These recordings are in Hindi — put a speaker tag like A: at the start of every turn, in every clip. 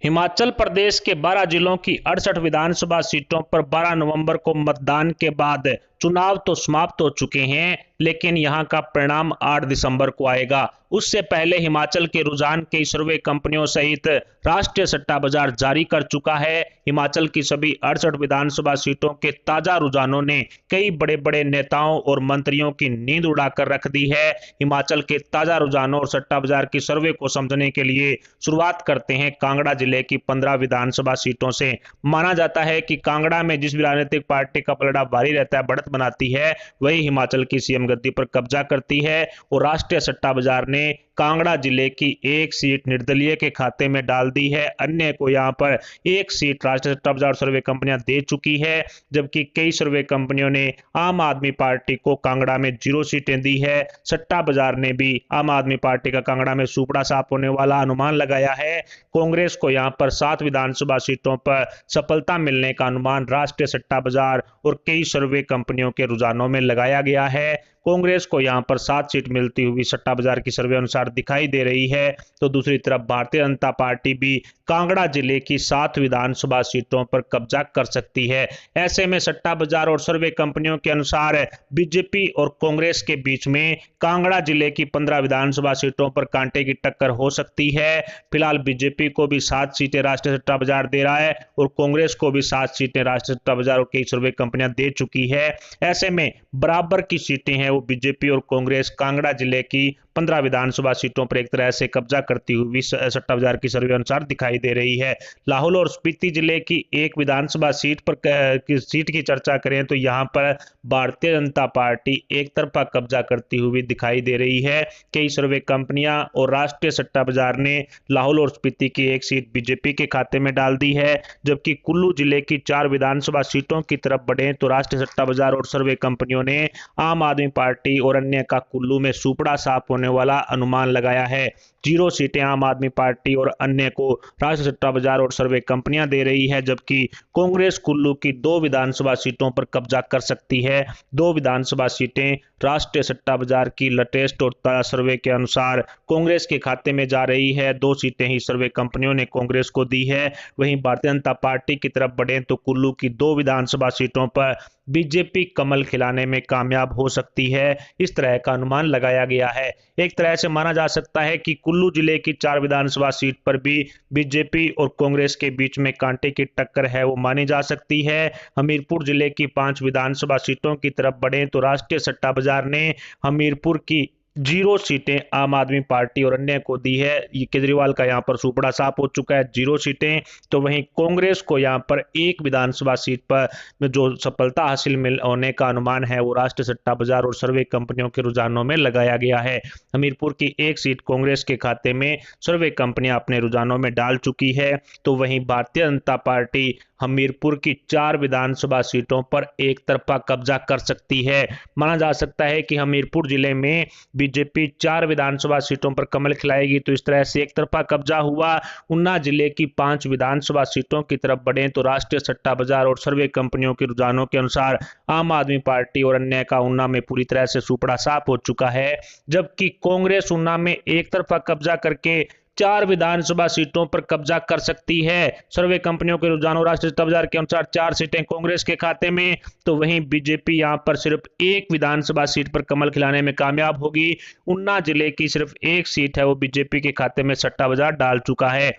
A: हिमाचल प्रदेश के 12 जिलों की 68 विधानसभा सीटों पर 12 नवंबर को मतदान के बाद चुनाव तो समाप्त हो चुके हैं, लेकिन यहां का परिणाम 8 दिसंबर को आएगा। उससे पहले हिमाचल के रुझान कई सर्वे कंपनियों सहित राष्ट्रीय सट्टा बाजार जारी कर चुका है। हिमाचल की सभी 68 विधानसभा सीटों के ताजा रुझानों ने कई बड़े बड़े नेताओं और मंत्रियों की नींद उड़ाकर रख दी है। हिमाचल के ताजा रुझानों और सट्टा बाजार की सर्वे को समझने के लिए शुरुआत करते हैं कांगड़ा जिले की 15 विधानसभा सीटों से। माना जाता है कि कांगड़ा में जिस भी राजनीतिक पार्टी का पलड़ा भारी रहता है, बढ़त बनाती है, वही हिमाचल की सीएम गद्दी पर कब्जा करती है। और राष्ट्रीय सट्टा बाजार ने कांगड़ा जिले की एक सीट निर्दलीय के खाते में डाल दी है। अन्य को यहां पर एक सीट राष्ट्रीय सट्टा बाजार सर्वे कंपनियां दे चुकी है, जबकि कई सर्वे कंपनियों ने आम आदमी पार्टी को कांगड़ा में 0 सीटें दी है। सट्टा बाजार ने भी आम आदमी पार्टी का कांगड़ा में सुपड़ा साफ होने वाला अनुमान लगाया है। कांग्रेस को यहां पर 7 विधानसभा सीटों पर सफलता मिलने का अनुमान राष्ट्रीय सट्टा बाजार और कई सर्वे कंपनियों के रुझानों में लगाया गया है। कांग्रेस को यहां पर 7 सीट मिलती हुई सट्टा बाजार की सर्वे अनुसार दिखाई दे रही है, तो दूसरी तरफ भारतीय जनता पार्टी भी कांगड़ा जिले की 7 विधानसभा सीटों पर कब्जा कर सकती है। ऐसे में सट्टा बाजार और सर्वे कंपनियों के अनुसार बीजेपी और कांग्रेस के बीच में कांगड़ा जिले की 15 विधानसभा सीटों पर कांटे की टक्कर हो सकती है। फिलहाल बीजेपी को भी 7 सीटें राष्ट्रीय सट्टा बाजार दे रहा है और कांग्रेस को भी 7 सीटें राष्ट्रीय सट्टा बाजार और कई सर्वे कंपनियां दे चुकी है। ऐसे में बराबर की सीटें हैं, वो बीजेपी और कांग्रेस कांगड़ा जिले की 15 विधानसभा सीटों पर एक तरह से कब्जा करती हुई सट्टा बाजार की सर्वे अनुसार दिखाई दे रही है। लाहौल और स्पीति जिले की एक विधानसभा सीट की चर्चा करें तो यहां पर भारतीय जनता पार्टी एक तरफा कब्जा करती हुई दिखाई दे रही है। कई सर्वे कंपनियां और राष्ट्रीय सट्टा बाजार ने लाहौल और स्पीति की एक सीट बीजेपी के खाते में डाल दी है, जबकि कुल्लू जिले की 4 विधानसभा सीटों की तरफ बढ़े तो राष्ट्रीय सट्टा बाजार और सर्वे कंपनियों ने आम आदमी पार्टी और अन्य का कुल्लू में सुपड़ा साफ होने वाला अनुमान लगाया है। 0 सीटें आम आदमी पार्टी और अन्य को राष्ट्रीय सट्टा बाजार और सर्वे कंपनियां दे रही है, जबकि कांग्रेस कुल्लू की 2 विधानसभा सीटों पर कब्जा कर सकती है। 2 विधानसभा सीटें राष्ट्रीय सट्टा बाजार की लेटेस्ट और ताजा सर्वे के अनुसार कांग्रेस के खाते में जा रही है। 2 सीटें ही सर्वे कंपनियों ने कांग्रेस को दी है। वहीं भारतीय जनता पार्टी की तरफ बढ़े तो कुल्लू की 2 विधानसभा सीटों पर बीजेपी कमल खिलाने में कामयाब हो सकती है, इस तरह का अनुमान लगाया गया है। एक तरह से माना जा सकता है कि कुल्लू जिले की 4 विधानसभा सीट पर भी बीजेपी और कांग्रेस के बीच में कांटे की टक्कर है, वो मानी जा सकती है। हमीरपुर जिले की 5 विधानसभा सीटों की तरफ बढ़े तो राष्ट्रीय सट्टा बाजार ने हमीरपुर की 0 सीटें आम आदमी पार्टी और अन्य को दी है। ये केजरीवाल का यहाँ पर सुपड़ा साफ हो चुका है, 0 सीटें। तो वहीं कांग्रेस को यहाँ पर एक विधानसभा सीट पर जो सफलता हासिल होने का अनुमान है वो राष्ट्रीय सट्टा बाजार और सर्वे कंपनियों के रुझानों में लगाया गया है। हमीरपुर की एक सीट कांग्रेस के खाते में सर्वे कंपनियां अपने रुझानों में डाल चुकी है, तो वहीं भारतीय जनता पार्टी हमीरपुर की 4 विधानसभा सीटों पर एक तरफा कब्जा कर सकती है। माना जा सकता है कि हमीरपुर जिले में बीजेपी 4 विधानसभा सीटों पर कमल खिलाएगी, तो इस तरह से एक तरफा कब्जा हुआ। ऊना जिले की 5 विधानसभा सीटों की तरफ बढ़े तो राष्ट्रीय सट्टा बाजार और सर्वे कंपनियों के रुझानों के अनुसार आम आदमी पार्टी और अन्य का ऊना में पूरी तरह से सुपड़ा साफ हो चुका है, जबकि कांग्रेस ऊना में एक तरफा कब्जा करके 4 विधानसभा सीटों पर कब्जा कर सकती है। सर्वे कंपनियों के रुझानों राष्ट्रीय सट्टा बाजार के अनुसार 4 सीटें कांग्रेस के खाते में, तो वहीं बीजेपी यहां पर सिर्फ एक विधानसभा सीट पर कमल खिलाने में कामयाब होगी। ऊना जिले की सिर्फ एक सीट है, वो बीजेपी के खाते में सट्टा बाजार डाल चुका है।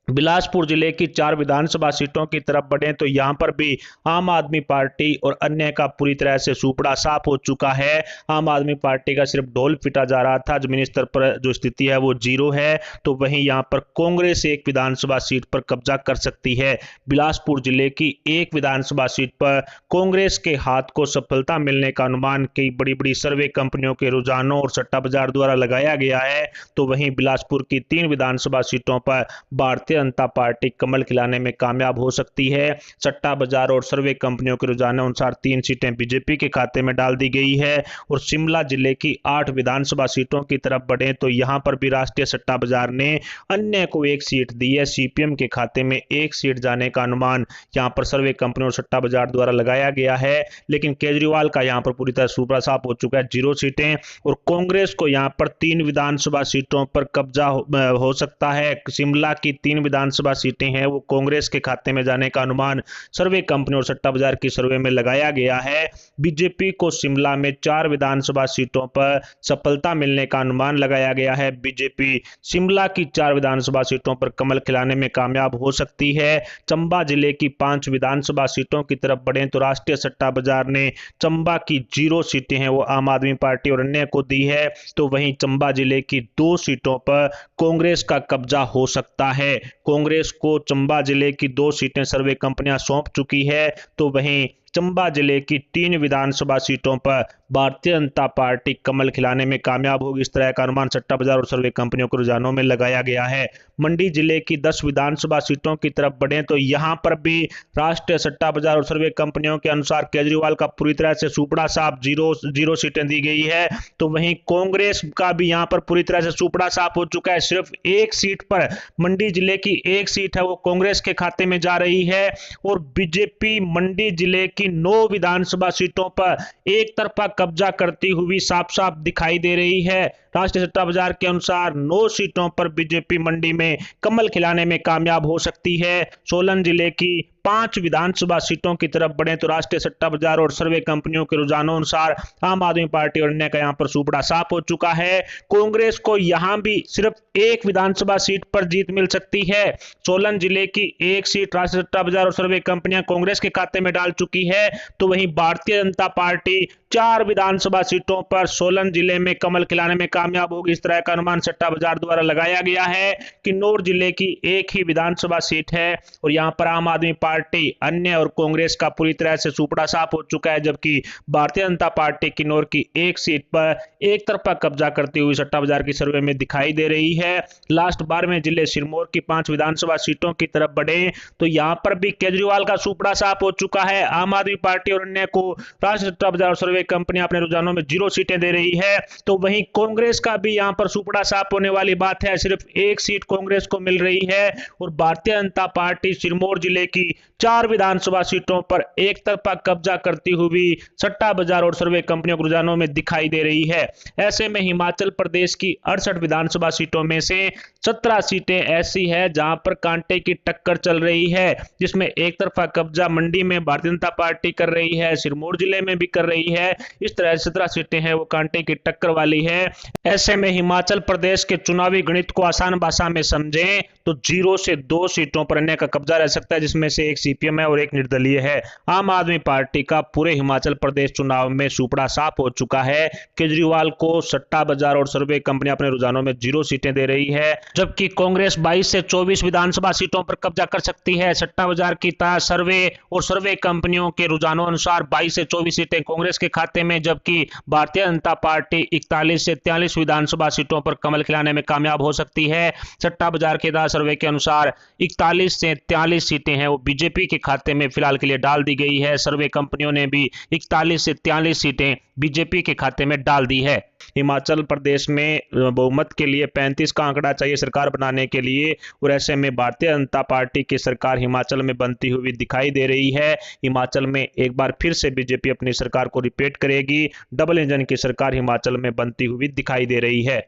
A: बिलासपुर जिले की 4 विधानसभा सीटों की तरफ बढ़े तो यहां पर भी आम आदमी पार्टी और अन्य का पूरी तरह से सुपड़ा साफ हो चुका है। आम आदमी पार्टी का सिर्फ ढोल पिटा जा रहा था, जमीनी स्तर पर जो स्थिति है वो 0 है, तो वहीं यहां पर कांग्रेस एक विधानसभा सीट पर कब्जा कर सकती है। बिलासपुर जिले की एक विधानसभा सीट पर कांग्रेस के हाथ को सफलता मिलने का अनुमान कई बड़ी बड़ी सर्वे कंपनियों के रुझानों और सट्टा बाजार द्वारा लगाया गया है, तो वहीं बिलासपुर की 3 विधानसभा सीटों पर भारतीय जनता पार्टी कमल खिलाने में कामयाब हो सकती है। सट्टा बाजार और सर्वे कंपनियों के रुझानों अनुसार 3 सीटें बीजेपी के खाते में डाल दी गई है। और शिमला जिले की 8 विधानसभा सीटों की तरफ बढ़े तो यहां पर भी राष्ट्रीय सट्टा बाजार ने अन्य को एक सीट दी है। सीपीएम के खाते में एक सीट जाने का अनुमान यहां पर सर्वे कंपनियों और सट्टा बाजार द्वारा लगाया गया है, लेकिन केजरीवाल का यहां पर पूरी तरह सुपड़ा साफ हो चुका है, 0 सीटें। और कांग्रेस को यहां पर 3 विधानसभा सीटों पर कब्जा हो सकता है। शिमला की 3 विधानसभा सीटें हैं वो कांग्रेस के खाते में जाने का अनुमान सर्वे कंपनी और सट्टा बाजार की सर्वे में लगाया गया है। बीजेपी को शिमला में 4 विधानसभा सीटों पर सफलता मिलने का अनुमान लगाया गया है। बीजेपी शिमला की 4 विधानसभा सीटों पर कमल खिलाने में कामयाब हो सकती है। चंबा जिले की 5 विधानसभा सीटों की तरफ बढ़े तो राष्ट्रीय सट्टा बाजार ने चंबा की 0 सीटें हैं वो आम आदमी पार्टी और अन्य को दी है, तो वहीं चंबा जिले की 2 सीटों पर कांग्रेस का कब्जा हो सकता है। कांग्रेस को चंबा जिले की 2 सीटें सर्वे कंपनियां सौंप चुकी है, तो वहीं चंबा जिले की 3 विधानसभा सीटों पर भारतीय जनता पार्टी कमल खिलाने में कामयाब होगी। इस तरह का अनुमान सट्टा बाजार और सर्वे कंपनियों के रुझानों में लगाया गया है। मंडी जिले की 10 विधानसभा सीटों की तरफ बढ़े तो यहां पर भी राष्ट्रीय सट्टा बाजार और सर्वे कंपनियों के अनुसार केजरीवाल का पूरी तरह से सुपड़ा साफ 0 सीटें दी गई है, तो वहीं कांग्रेस का भी यहां पर पूरी तरह से सुपड़ा साफ हो चुका है। सिर्फ 1 सीट पर मंडी जिले की 1 सीट है वो कांग्रेस के खाते में जा रही है और बीजेपी मंडी जिले की 9 विधानसभा सीटों पर एक तरफा कब्जा करती हुई साफ साफ दिखाई दे रही है। राष्ट्रीय सट्टा बाजार के अनुसार 9 सीटों पर बीजेपी मंडी में कमल खिलाने में कामयाब हो सकती है। सोलन जिले की 5 विधानसभा सीटों की तरफ बढ़े तो राष्ट्रीय सट्टा बाजार और सर्वे कंपनियों के रुझानों अनुसार आम आदमी पार्टी और अन्य का यहां पर सुपड़ा साफ हो चुका है। कांग्रेस को यहां भी सिर्फ 1 विधानसभा सीट पर जीत मिल सकती है। सोलन जिले की 1 सीट राष्ट्रीय सट्टा बाजार और सर्वे कंपनियां कांग्रेस के खाते में डाल चुकी है, तो वहीं भारतीय जनता पार्टी 4 विधानसभा सीटों पर सोलन जिले में कमल खिलाने में कामयाब होगी। इस तरह का अनुमान सट्टा बाजार द्वारा लगाया गया है। किन्नौर जिले की 1 ही विधानसभा सीट है और यहां पर आम आदमी पार्टी, अन्य और कांग्रेस का पूरी तरह से सुपड़ा साफ हो चुका है, जबकि भारतीय जनता पार्टी किन्नौर की 1 सीट पर एक तरफा कब्जा करती हुई सट्टा बाजार की सर्वे में दिखाई दे रही है। लास्ट 12वें जिले सिरमौर की 5 विधानसभा सीटों की तरफ बढ़े तो यहां पर भी केजरीवाल का सुपड़ा साफ हो चुका है। आम आदमी पार्टी और अन्य को राष्ट्रीय सट्टा बाजार और सर्वे कंपनियां अपने रुझानों में 0 सीटें दे रही है, तो वहीं कांग्रेस का भी यहां पर सुपड़ा साफ होने वाली बात है। सिर्फ 1 सीट कांग्रेस को मिल रही है और भारतीय जनता पार्टी सिरमौर जिले की 4 विधानसभा सीटों पर एक तरफा कब्जा करती हुई सट्टा बाजार और सर्वे कंपनियों के रुझानों में दिखाई दे रही है। ऐसे में हिमाचल प्रदेश की 68 विधानसभा सीटों में से 17 सीटें ऐसी है जहां पर कांटे की टक्कर चल रही है, जिसमें एक तरफा कब्जा मंडी में भारतीय जनता पार्टी कर रही है, सिरमौर जिले में भी कर रही है। इस तरह 17 सीटें हैं वो कांटे की टक्कर वाली है। ऐसे में हिमाचल प्रदेश के चुनावी गणित को आसान भाषा में समझें तो 0 से 2 सीटों पर अन्य का कब्जा रह सकता है, जिसमें से 1 सीपीएम है और 1 निर्दलीय है। आम आदमी पार्टी का पूरे हिमाचल प्रदेश चुनाव में सुपड़ा साफ हो चुका है। केजरीवाल को सट्टा बाजार और सर्वे कंपनी अपने रुझानों में 0 सीटें दे रही है, जबकि कांग्रेस 22 से 24 विधानसभा सीटों पर कब्जा कर सकती है। सट्टा बाजार की सर्वे और सर्वे कंपनियों के रुझानों अनुसार 22 से 24 सीटें कांग्रेस के खाते में, जबकि भारतीय जनता पार्टी 41 से 43 विधानसभा सीटों पर कमल खिलाने में कामयाब हो सकती है। सट्टा बाजार के सर्वे के अनुसार 41 से 43 सीटें हैं वो बीजेपी के खाते में फिलहाल के लिए डाल दी गई है। सर्वे कंपनियों ने भी 41 से 43 सीटें बीजेपी के खाते में डाल दी है। हिमाचल प्रदेश में बहुमत के लिए 35 का आंकड़ा चाहिए सरकार बनाने के लिए, और ऐसे में भारतीय जनता पार्टी की सरकार हिमाचल में बनती हुई दिखाई दे रही है। हिमाचल में एक बार फिर से बीजेपी अपनी सरकार को रिपीट करेगी। डबल इंजन की सरकार हिमाचल में बनती हुई दिखाई दे रही है।